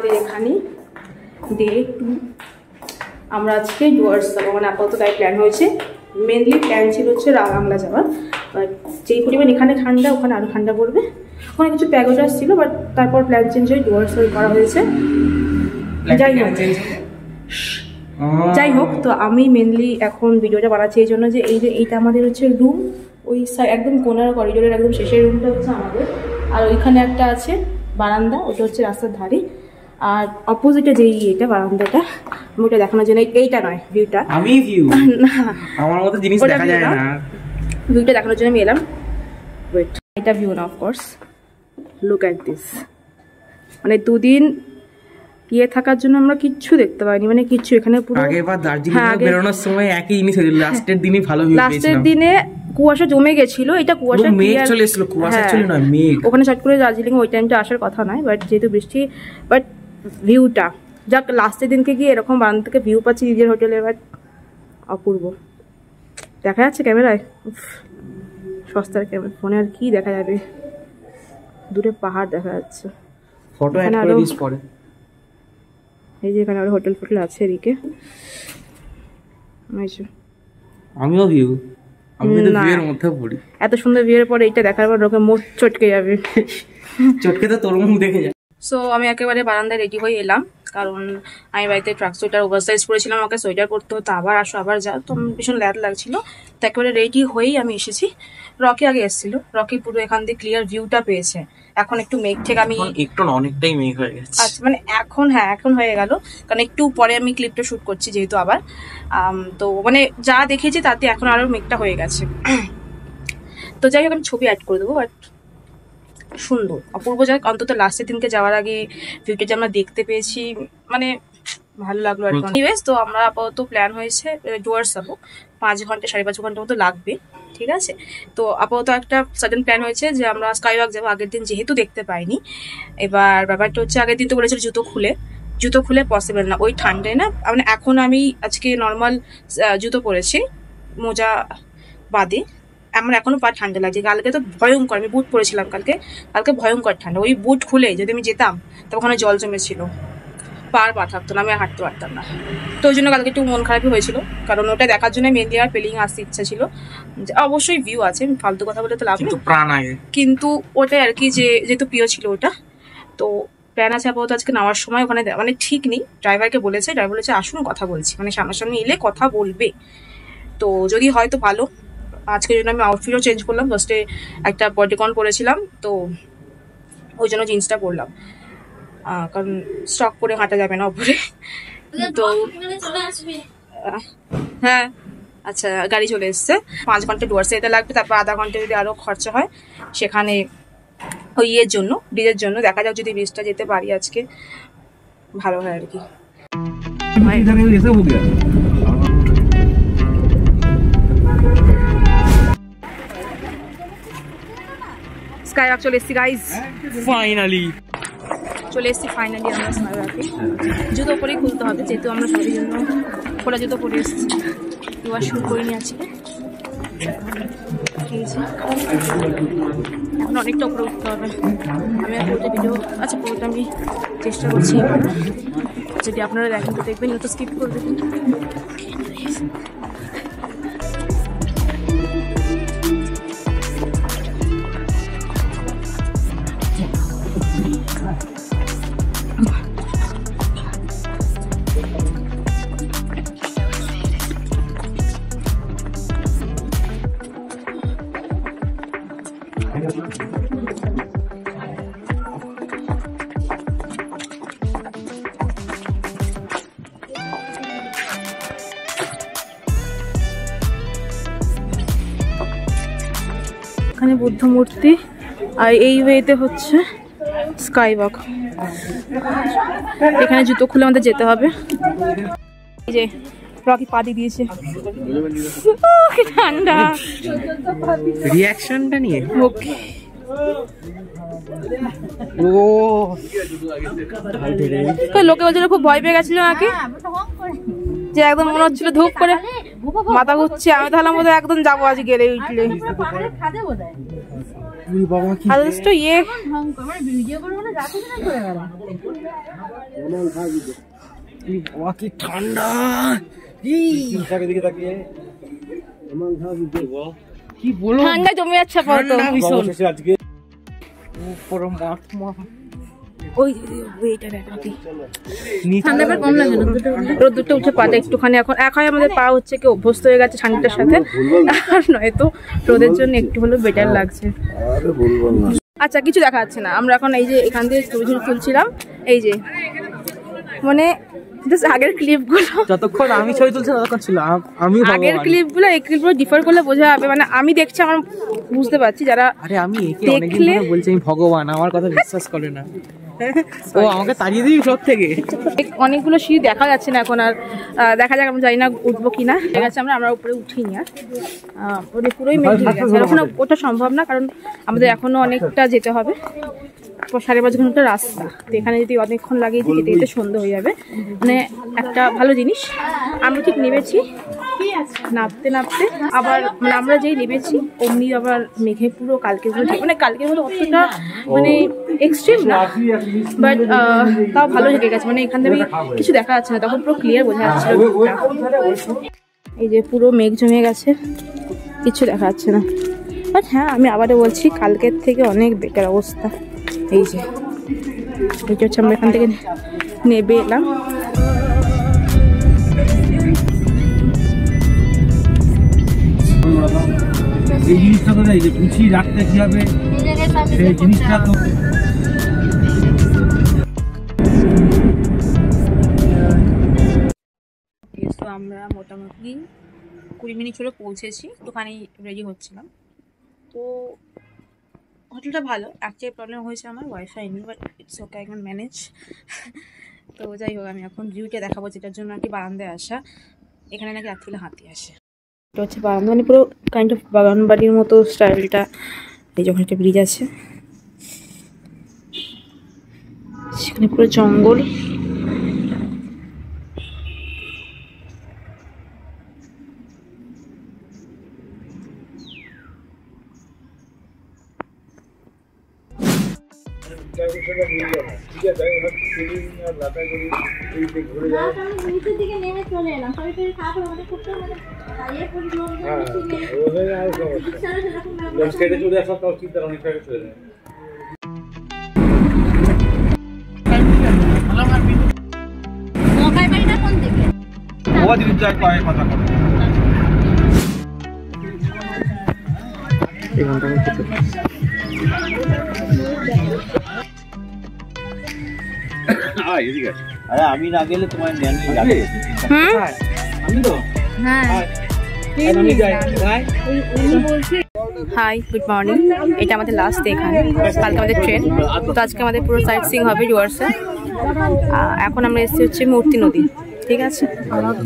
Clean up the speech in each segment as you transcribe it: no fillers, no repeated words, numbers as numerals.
আমাদের এখানে ডে 2 আমরা আজকে ডুয়ার্স যাবো, মানে আপাতত তাই প্ল্যান হয়েছে। মেনলি প্ল্যান ছিল হচ্ছে রাঙাংলা যাওয়ার, বাট যেই পরিমাণ এখানে ঠান্ডা ওখানে আরও ঠান্ডা পড়বে। ওখানে কিছু প্যাকেজ ছিল, বাট তারপর প্ল্যান চেঞ্জ হয়ে ডুয়ার্স করা হয়েছে। যাই হোক, তো আমি মেনলি এখন ভিডিওটা বানাচ্ছি এই জন্য যে এইটা আমাদের হচ্ছে রুম, ওই একদম কোনার করিডোরের একদম শেষের রুমটা হচ্ছে আমাদের। আর ওইখানে একটা আছে বারান্দা, ওটা হচ্ছে রাস্তার ধারে। আর অপোজিটে যেই এটা বারান্দাটা, আমি ওটা দেখানোর জন্য, এইটা নয় ভিউটা, আমি ভিউ না আমার মতো জিনিস দেখা যায় না, ভিউটা দেখানোর জন্য আমি এলাম। ওয়েট, এটা ভিউ না, অফকোর্স লুক অ্যাট দিস। মানে দুদিন থাকার জন্য আমরা কিচ্ছু দেখতে পাইনি, মানে কিচ্ছু। এখানে পুরো আগেরবার দার্জিলিং বেরোনোর সময় একই জিনিস হয়েছিল, লাস্টের দিনই ভালো ভিউ পেয়েছিলাম। লাস্টের দিনে কুয়াশা জমে গেছিল, এটা কুয়াশা মেঘ চলে এসেছিল, কুয়াশা ছিল না মেঘ। ওখানে শর্ট করে দার্জিলিং ওই টাইমটা আসার কথা নয়, বাট যেহেতু বৃষ্টি, বাট ভিউটা যাক লাস্টের দিনকে গিয়ে এরকম বারান্দা থেকে ভিউ পাচ্ছি নিজের হোটেলে, বাট অপূর্ব দেখা যাচ্ছে ক্যামেরায়। সস্তার ক্যামেরা ফোনে আর কি দেখা যাবে, দূরে পাহাড় দেখা যাচ্ছে। ফটো অ্যাড করে দিস পরে। এই যে এখানে আরো হোটেল ফোটেল আছে এদিকে। আমিও ভিউ, আমি তো ভিউয়ের মধ্যে পড়ি। এত সুন্দর ভিউয়ের পরে এইটা দেখার পর লোকে মুখ চটকে যাবে। চটকে তো তোর মুখ দেখে যায়। সো আমি একেবারে বারান্দায় রেডি হয়ে এলাম, কারণ আমি বাড়িতে ট্রাক সোয়েটার ওভার সাইজ পরেছিলাম, আমাকে সোয়েটার পরতে হতো, আবার আসো আবার যাও, তো ভীষণ ল্যাদ লাগছিল। তো একেবারে রেডি হয়েই আমি এসেছি। রকি আগে এসেছিল, রকি পুরো এখান দিয়ে ক্লিয়ার ভিউটা পেয়েছে। এখন একটু মেঘ থেকে আমি একটু অনেকটাই মেঘ হয়ে গেছে। আচ্ছা, মানে এখন এখন হয়ে গেল, কারণ একটু পরে আমি ক্লিপটা শুট করছি যেহেতু আবার। তো মানে যা দেখেছি তাতে এখন আরো মেঘটা হয়ে গেছে। তো যাই হোক, আমি ছবি অ্যাড করে দেবো, বাট সুন্দর অপূর্ব জায়গা। অন্তত লাস্টের দিনকে যাওয়ার আগে ভিউটা যে আমরা দেখতে পেয়েছি, মানে ভালো লাগলো আর কি। তো আমরা আপাতত প্ল্যান হয়েছে ডুয়ার্স যাবো, 5 ঘন্টা 5.5 ঘন্টার মতো লাগবে, ঠিক আছে। তো আপাতত একটা সাডেন প্ল্যান হয়েছে যে আমরা স্কাইওয়াক যাবো। আগের দিন যেহেতু দেখতে পাইনি, এবার ব্যাপারটা হচ্ছে আগের দিন তো বলেছিল জুতো খুলে পসিবল না ওই ঠান্ডায় না। মানে এখন আমি আজকে নর্মাল জুতো পরেছি, মোজা বাদে। আমার এখনো পা ঠান্ডা লাগছে। কালকে তো ভয়ঙ্কর, আমি বুট পরেছিলাম কালকে ভয়ঙ্কর ঠান্ডা। ওই বুট খুলে যদি আমি যেতাম, তো ওখানে জল জমেছিল, পা থাকতো না, আমি হাঁটতে পারতাম না। তো ওই জন্য কালকে একটু মন খারাপই হয়েছিল, কারণ ওটা দেখার জন্য মেনলি আর পেলিং আসতে ইচ্ছা ছিল। অবশ্যই ভিউ আছে, ফালতু কথা বলে তো লাভ নেই, কিন্তু ওটাই আর কি, যেহেতু প্রিয় ছিল ওটা। তো প্ল্যান আছে আপাতত আজকে নামার সময় ওখানে, মানে ঠিক নেই, ড্রাইভার বলেছে আসুন কথা বলছি, মানে সামনাসামনি এলে কথা বলবে। তো যদি হয় তো ভালো। আজকের জন্য আমি আউটফিটও চেঞ্জ করলাম। ফার্স্টে একটা বডিকন পরেছিলাম, তো ওই জন্য জিন্সটা পরলাম, কারণ স্টক করে হাঁটা যাবে না ওপরে। তো হ্যাঁ, আচ্ছা গাড়ি চলে এসছে। 5 ঘন্টা ডুয়ার্সে যেতে লাগবে, তারপর আধা ঘন্টা যদি আরও খরচা হয় সেখানে ওই জন্য ব্রিজের জন্য। দেখা যাক যদি ব্রিজটা যেতে পারি আজকে, ভালো হয় আর কি। স্কাইওয়াক চলে এসেছি গাইজ, ফাইনালি চলে এসেছি ফাইনালি আমরা স্কাইওয়াকে। জুতো পরেই খুলতে হবে, যেহেতু আমরা সবাই জন্য খোলা জুতো পরে এসেছি। এবার শুরু করে নিয়ে আছি, এখন অনেকটা উপরে উঠতে হবে। আমি আর পুরোটা ভিডিও, আচ্ছা পুরোটা আমি চেষ্টা করছি, যদি আপনারা দেখেন তো দেখবেন, না তো স্কিপ করে দেবেন। এখানে বুদ্ধ মূর্তি, আর এই ওয়েতে হচ্ছে স্কাইওয়াক। এখানে জুতো খুলে আমাদের যেতে হবে। এই যে রকি পা দিয়ে দিয়েছে, ঠান্ডা রিঅ্যাকশনটা নিয়ে ওকে। লোকে বলছিল খুব ভয় পেয়ে গেছিল নাকি, যে একদম মনে হচ্ছিল ধূপ করে মাথা ঘুরছে। আমি তাহলে মতো একদম যাবো আজ গেলে উঠলে। কি ঠান্ডা, কি বলো, ঠান্ডা জমে যাচ্ছে আপাতত ভীষণ। ওই এটা দেখ ঠান্ডা এবার কম লাগে না, রোদ্দুরটা উঠে পাটা একটুখানি এখন আমাদের পা হচ্ছে কি অভ্যস্ত হয়ে গেছে ঠান্ডার সাথে, আর নয়তো রোদের জন্য একটু হলেও বেটার লাগছে। আচ্ছা কিছু দেখা যাচ্ছে না, আমরা এখন এই যে এখান থেকে ছবি তুলছিলাম, এই যে মানে আগের ক্লিপগুলো, যতক্ষণ আমি ছবি তুলছি ততক্ষণ ছিল আমি আগের ক্লিপগুলো এই ক্লিপগুলো ডিফার করলে বোঝা যাবে, মানে আমি দেখছি আমার বুঝতে পারছি যারা আরে আমি একে অনেকদিন ধরে বলছি আমি ভগবান, আমার কথা বিশ্বাস করে না, ও আমাকে তাড়িয়ে দিবি সব থেকে। অনেকগুলো সিঁড়ি দেখা যাচ্ছে না এখন, আর দেখা যাক আমি জানি না উঠবো কিনা, ঠিক আছে আমরা উপরে উঠিনি আর ওটা পুরোই মেঘ হয়ে গেছে, এখন ওটা সম্ভব না কারণ আমাদের এখনো অনেকটা যেতে হবে, 5.5 ঘন্টা রাস্তা, তো এখানে যদি অনেকক্ষণ লাগিয়ে দিই যেতে যেতে সন্ধ্যা হয়ে যাবে। মানে একটা ভালো জিনিস আমরা ঠিক নেমেছি, নামতে নামতে আবার মানে আমরা যেই নেমেছি অমনি আবার মেঘে পুরো কালকে মানে কালকে হলো অতটা মানে এক্সট্রিম না, বাট তাও ভালো লেগে গেছে, মানে এখান থেকে কিছু দেখা যাচ্ছে না, তখন পুরো ক্লিয়ার বোঝা যাচ্ছিল। এই যে পুরো মেঘ জমে গেছে, কিছু দেখা যাচ্ছে না, বাট হ্যাঁ আমি আবারও বলছি কালকের থেকে অনেক বেটার অবস্থা। এই যে এটা হচ্ছে আমরা এখান থেকে নেবে এলাম, এই জিনিসটা তো এই যে গুছিয়ে রাখতে কি হবে সেই জিনিসটা তো। তো আমরা মোটামুটি 20 মিনিট হলো পৌঁছেছি, একটুখানি রেডি হচ্ছিলাম। তো হোটেলটা ভালো, একটাই প্রবলেম হয়েছে আমার ওয়াইফাই নেই, but it's okay, I can manage. তো যাই হোক আমি এখন ভিউটা দেখাবো, যেটার জন্য আর কি বারান্দায় আসা, এখানে নাকি রাত্রিবেলা হাতি আসে। এটা হচ্ছে বারান্দা, মানে পুরো কাইন্ড অফ বাগান বাড়ির মতো স্টাইলটা। এই যখন একটা ব্রিজ আছে সেখানে পুরো জঙ্গল, আরে আমি না গেলে তোমার হাই গুড মর্নিং, এটা আমাদের লাস্ট ডে এখানে, কালকে আমাদের ট্রেন, তো আজকে আমাদের পুরো সাইট সিইং হবে ডুয়ার্সে। এখন আমরা এসেছি হচ্ছে মূর্তি নদী, ঠিক আছে,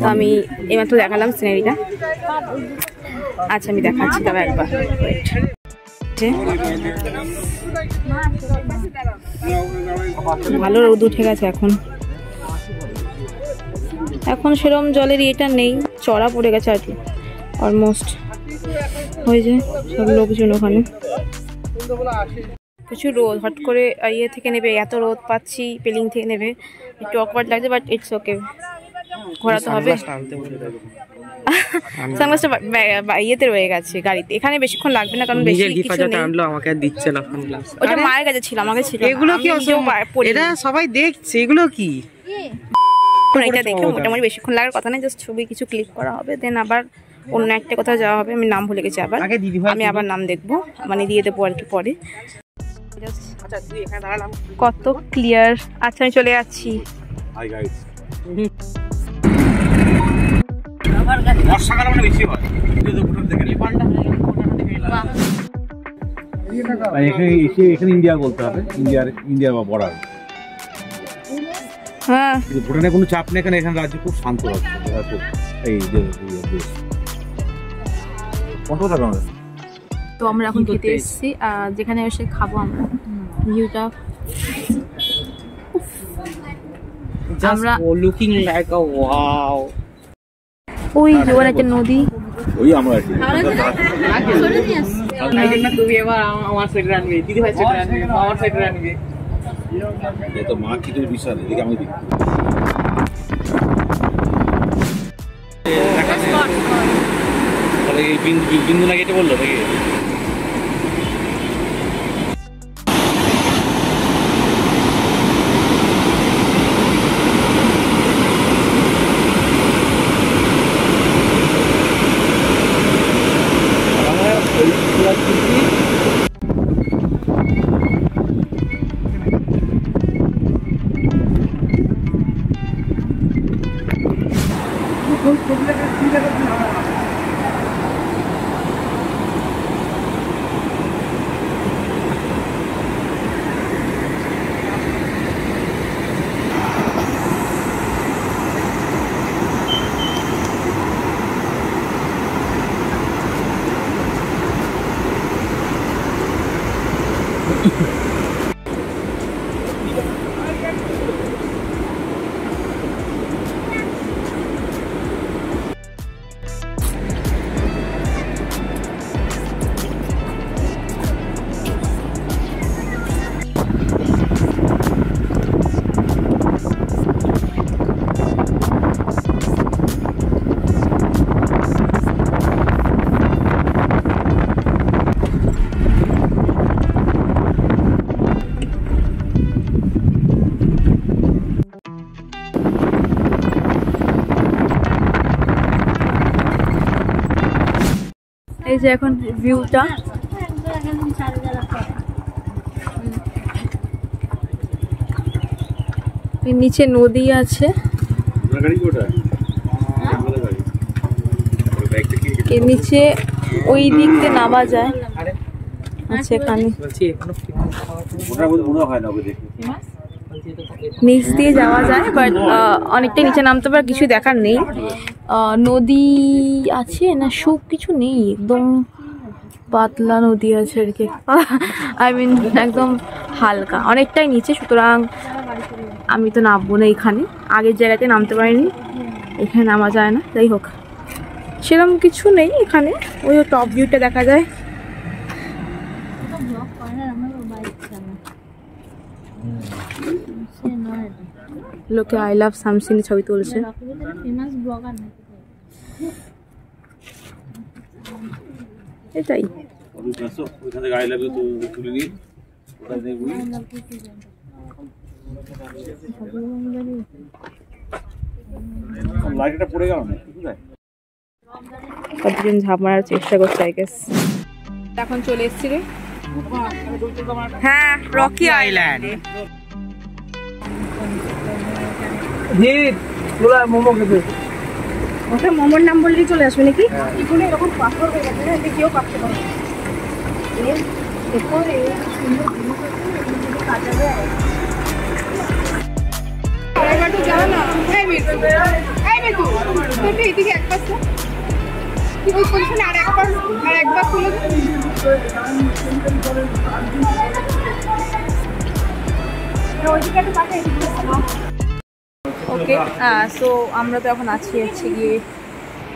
তো আমি এইমাত্র দেখালাম সিনারিটা। আচ্ছা আমি দেখাচ্ছি তবে একবার, ভালো রোদ উঠে গেছে এখন সেরকম জলের ইয়েটা নেই, চড়া পড়ে গেছে আর কি অলমোস্ট, ওই যে সব লোকজন ওখানে, প্রচুর রোদ, হট করে ইয়ে থেকে নেবে, এত রোদ পাচ্ছি, পেলিং থেকে নেবে, একটু অকওয়ার্ড লাগছে, বাট ইটস ওকে, ঘোরা তো হবে। সানগ্লাসটা ইয়েতে রয়ে গেছে গাড়িতে, এখানে বেশিক্ষণ লাগবে না কারণ বেশি কিছু নেই। আমাকে দিচ্ছে না সানগ্লাস, ওটা মায়ের কাছে ছিল, আমাকে ছিল। এগুলো কি এটা সবাই দেখছে, এগুলো কি এটা দেখে মোটামুটি বেশিক্ষণ লাগার কথা না, জাস্ট ছবি কিছু ক্লিক করা হবে, দেন আবার অন্য একটা কোথাও যাওয়া হবে, আমি নাম ভুলে গেছি আবার, আমি আবার নাম দেখবো, মানে দিয়ে দেবো আর কি পরে। কত ক্লিয়ার, আচ্ছা আমি চলে যাচ্ছি। বর্ষাকালে মানে বেশি হয়, এখানে ইন্ডিয়া বলতে হবে, ইন্ডিয়া বা বর্ডার। হ্যাঁ ভুটানে কোনো চাপ নেই, এখানে রাজ্য খুব শান্ত আছে। এই তো আমরা এখন খেতে এসেছি, যেখানে এসে খাবো আমরা, ভিউটা আমরা লুকিং লাইক আ ওয়াও, ওই জোয়ার একটা নদী, ওই আমরা তুমি এবার আমার সাইডে আনবে, দিদি ভাই সাইডে আনবে, আমার সাইডে আনবে। তো মা কি তুমি বিশ্বাস এদিকে আমি দেখি তাহলে এই বিন্দু না কেটে বললো নাকি এই যে এখন ভিউটা নিচে নদী আছে এর নিচে ওই দিক দিয়ে নামা যায় আচ্ছা এখানে নিচ দিয়ে যাওয়া যায় বাট অনেকটা নিচে নামতে পারে কিছু দেখার নেই নদী আছে না সব কিছু নেই একদম পাতলা নদী আছে আর কি আই মিন একদম হালকা অনেকটাই নিচে সুতরাং আমি তো নামবো না এখানে আগের জায়গাতে নামতে পারিনি এখানে নামা যায় না যাই হোক সেরকম কিছু নেই এখানে ওই টপ ভিউটা দেখা যায় লোকে আই লাভ সামসিং ছবি তুলছে এটাই কতজন ঝাঁপ মারার চেষ্টা করছে আই গেস এখন চলে এসছি রে হ্যাঁ রকি আইল্যান্ড মোমো খেতে ওটা মোমোর নাম বললেই চলে আসবে নাকি এখানে এরকম পাথর হয়ে গেছে না কেউ কাটতে পারে ওকে সো আমরা তো এখন আছি হচ্ছে গিয়ে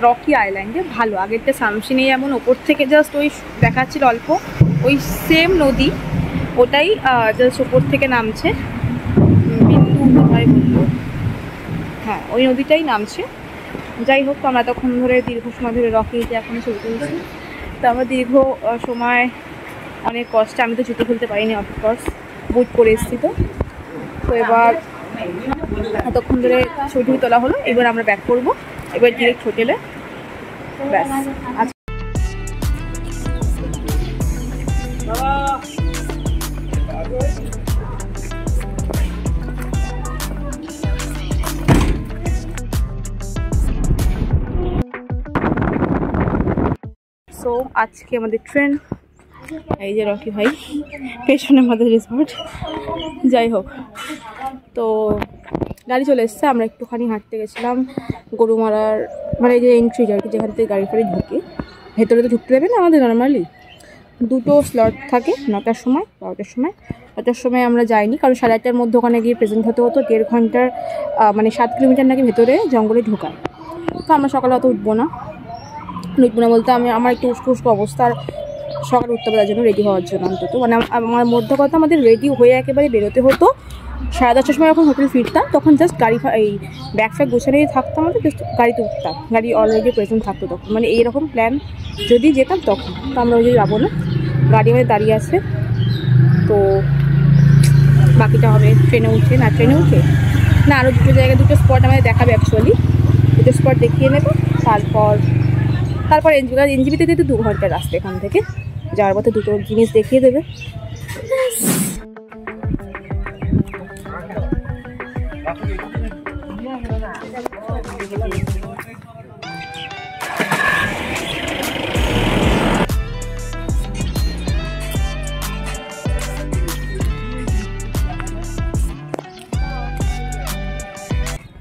রকি আইল্যান্ডে ভালো আগেরটা সামসিনে যেমন ওপর থেকে জাস্ট ওই দেখাচ্ছিল অল্প ওই সেম নদী ওটাই জাস্ট ওপর থেকে নামছে বিন্দু কোথায় বলবো হ্যাঁ ওই নদীটাই নামছে যাই হোক আমরা তখন ধরে দীর্ঘ সময় ধরে রকিতে এখনও ছবি তুলছি তো আমরা দীর্ঘ সময় অনেক কষ্টে আমি তো জুতো খুলতে পারিনি অফকোর্স বুট করে এসেছি তো এবার এতক্ষণ ধরে ছবি তোলা হলো এবার আমরা ব্যাক করবো এবার ডিরেক্ট হোটেলে ব্যাস আচ্ছা সো আজকে আমাদের ট্রেন এই যে রকি ভাই পেছনে আমাদের রিসর্ট যাই হোক তো গাড়ি চলে এসছে আমরা একটুখানি হাঁটতে গেছিলাম গরুমারার মানে এই যে এন্ট্রি আর কি যেখান থেকে গাড়ি ফাড়ি ঢুকে ভেতরে তো ঢুকতে দেবে না আমাদের নর্মালি দুটো স্লট থাকে 9টার সময় 12টার সময় 9টার সময় আমরা যাইনি কারণ 8:30টার মধ্যে ওখানে গিয়ে প্রেজেন্ট হতে হতো 1.5 ঘন্টার মানে 7 কিলোমিটার নাকি ভেতরে জঙ্গলে ঢোকায় তো আমরা সকালে অত উঠবো না বলতে আমার একটু উস্কো অবস্থার সকালে উঠতে পারার জন্য রেডি হওয়ার জন্য অন্তত মানে আমার মধ্যে কথা আমাদের রেডি হয়ে একেবারে বেরোতে হতো 10:30টার সময় যখন হোটেল ফিরতাম তখন জাস্ট গাড়ি এই ব্যাগ ফ্যাগ গোছানোই থাকতাম, আমাদের জাস্ট গাড়িতে উঠতাম, গাড়ি অলরেডি প্রেজেন্ট থাকতো তখন, মানে এইরকম প্ল্যান যদি যেতাম তখন। তো আমরা ওই যে যাবো না, গাড়ি আমাদের দাঁড়িয়ে আছে, তো বাকিটা হবে ট্রেনে উঠে। না ট্রেনে উঠে না, আরও দুটো জায়গায় দুটো স্পট আমাদের দেখাবে অ্যাকচুয়ালি, দুটো স্পট দেখিয়ে নেবো। তারপর এনজিপিতে যেতে 2 ঘন্টার রাস্তা এখান থেকে, যাওয়ার পথে দুটো জিনিস দেখিয়ে দেবে।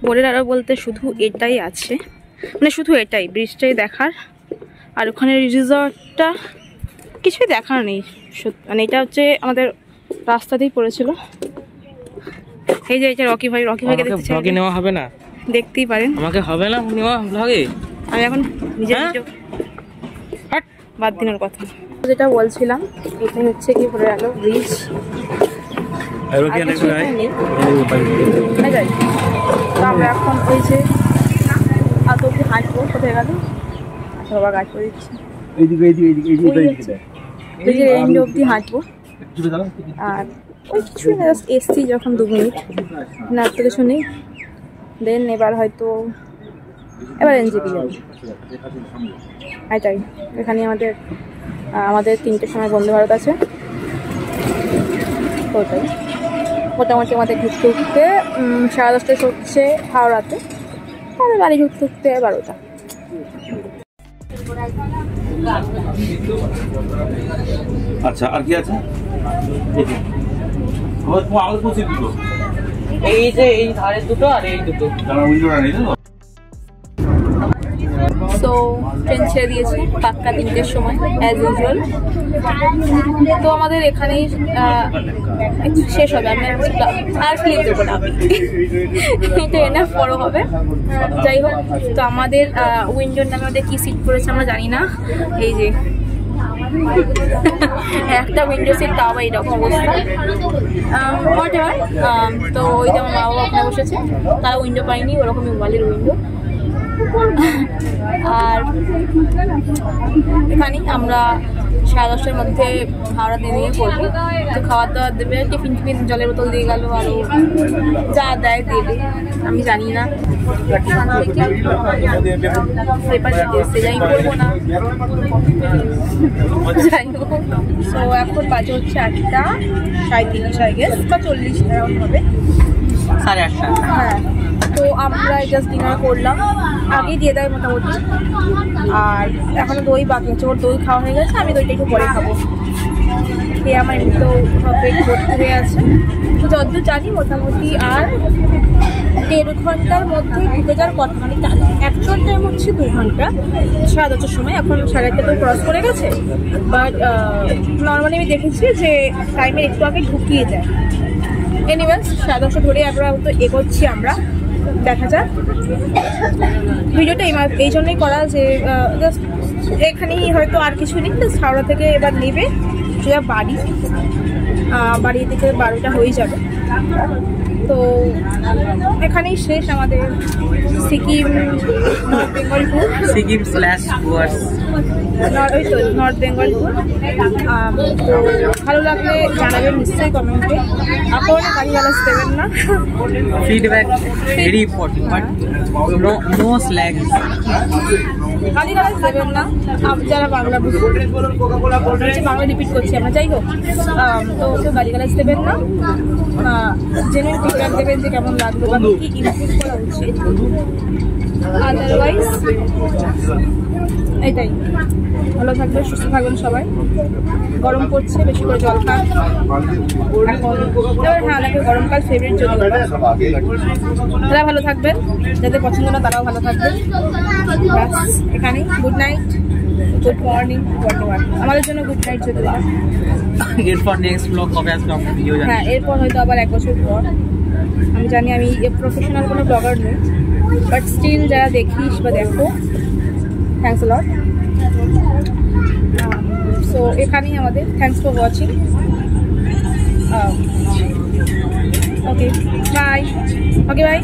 বোর্ডের আরও বলতে শুধু এটাই আছে, মানে শুধু এটাই, ব্রিজটাই দেখার, আর ওখানে রিসর্টটা কিছুই দেখার নেই। মানে এটা হচ্ছে আমাদের রাস্তাতেই পড়েছিল। এই যে এটা রকি ভাইকে ব্লগে নেওয়া হবে না, দেখতেই পারেন। আমাকে হবে না নেওয়া ব্লগে, আমি এখন নিজের বাদ দিনের কথা যেটা বলছিলাম, এটাই হচ্ছে কি পড়ে গেল ব্রিজ। আমরা এখন ওই যে এত অব্দি হাঁটবো, কোথায় গেল? আচ্ছা বাবা গাছ করে দিচ্ছি, রেঞ্জ অব্দি হাঁটবো। আর ওই কিছুই না, জাস্ট এসছি যখন 2 মিনিট, না তো কিছু নেই। দেন এবার হয়তো এনজিপি যাবো, এটাই। এখানে আমাদের 3টের সময় বন্দে ভারত আছে, ওটাই। মোটামুটি আমাদের ঘুরতে উঠতে 10:30টায় হচ্ছে হাওড়াতে, তাহলে বাড়ি ঘুরতে উঠতে 12টা। আচ্ছা আর কি আছে? এই যে এই ধারে দুটো আর এই দুটো। সো ট্রেন ছেড়ে দিয়েছে পাক্কা 3টের সময় অ্যাজ ইউজুয়াল। তো আমাদের এখানেই শেষ হবে, আমি আর ক্লিপ দেবো না, এটা এনাফ বড় হবে। যাই হোক, তো আমাদের উইন্ডোর নামে ওদের কী সিট পড়েছে আমরা জানি না। এই যে একটা উইন্ডো সিট, তাও আবার এরকম অবস্থা। তো ওই যে আমার মা বাবা ওখানে বসেছে, তারা উইন্ডো পায়নি, ওরকমই মোবাইলের উইন্ডো। আর এখানেই আমরা 10:30টার মধ্যে হাওড়া নেমে পড়বো। তো খাওয়া দাওয়া দেবে, টিফিন জলের বোতল দিয়ে গেল, আরও যা দেয় দেবে আমি জানি না। পেপার দিতে যাই পড়বো না, যাই হোক। সো এখন বাজে হচ্ছে 8:37 আই গেস, বা 40 এরাউন্ড হবে, 8:30। হ্যাঁ। তো আমরা জাস্ট ডিনার করলাম, আগেই দিয়ে দেয় মোটামুটি। আর এখনো দই বাকি আছে, ওর দই খাওয়া হয়ে গেছে, আমি দইটা একটু পরে খাবো। খেয়ে আমার এমনিতেও পেট ভর্তি হয়ে আছে। তো যতদূর জানি মোটামুটি আর 1.5 ঘন্টার মধ্যে ঢুকে যাওয়ার কথা, মানে অ্যাকচুয়াল টাইম হচ্ছে 2 ঘন্টা। 10:30টার সময়, এখন 8:30 তো ক্রস করে গেছে, বাট নর্মালি আমি দেখেছি যে টাইমের একটু আগে ঢুকিয়ে যায়। এনিওয়েজ 10:30 ধরে আমরা তো এগোচ্ছি, আমরা দেখা যাক। ভিডিওটা এই জন্যই করা যে জাস্ট এখানেই হয়তো আর কিছু নেই, জাস্ট হাওড়া থেকে এবার নেবে সোজা বাড়ি থেকে 12টা হয়ে যাবে। তো এখানেই শেষ আমাদের Sikkim north Bengal tour, Sikkim /goers, ওই তো নর্থ বেঙ্গল ট্যুর। তো ভালো লাগলে জানাবেন নিশ্চয়ই কমেন্টে। আপনারা গাড়ি দেবেন না, feedback very important, but no slag. গাড়ি দেবেন না যারা বাংলা বুঝবেন, বাংলা রিপিট করছি আমরা। যাই হোক, তো কেউ গাড়ি দেবেন না, জেনুইন ফিডব্যাক দেবেন যে কেমন লাগলো বা কি ইমপ্রুভ করা উচিত। আদারওয়াইজ এটাই। ভালো থাকবেন, সুস্থ থাকবেন সবাই। গরম পড়ছে, বেশি করে জল খান। হ্যাঁ, অনেকে গরমকাল ফেভারিট, যদি তারা ভালো থাকবেন, যাদের পছন্দ না তারাও ভালো থাকবেন। ব্যাস এখানেই। গুড নাইট, গুড মর্নিং, আমাদের জন্য গুড নাইট। যদি এরপর নেক্সট ব্লগ কবে আসবে আমরা ভিডিও জানি। হ্যাঁ, এরপর হয়তো আবার 1 বছর পর। আমি জানি আমি প্রফেশনাল কোনো ব্লগার নই, বাট স্টিল যারা দেখিস বা দেখো, থ্যাংকস আ লট। সো এখানেই আমাদের, thanks for watching. Okay bye.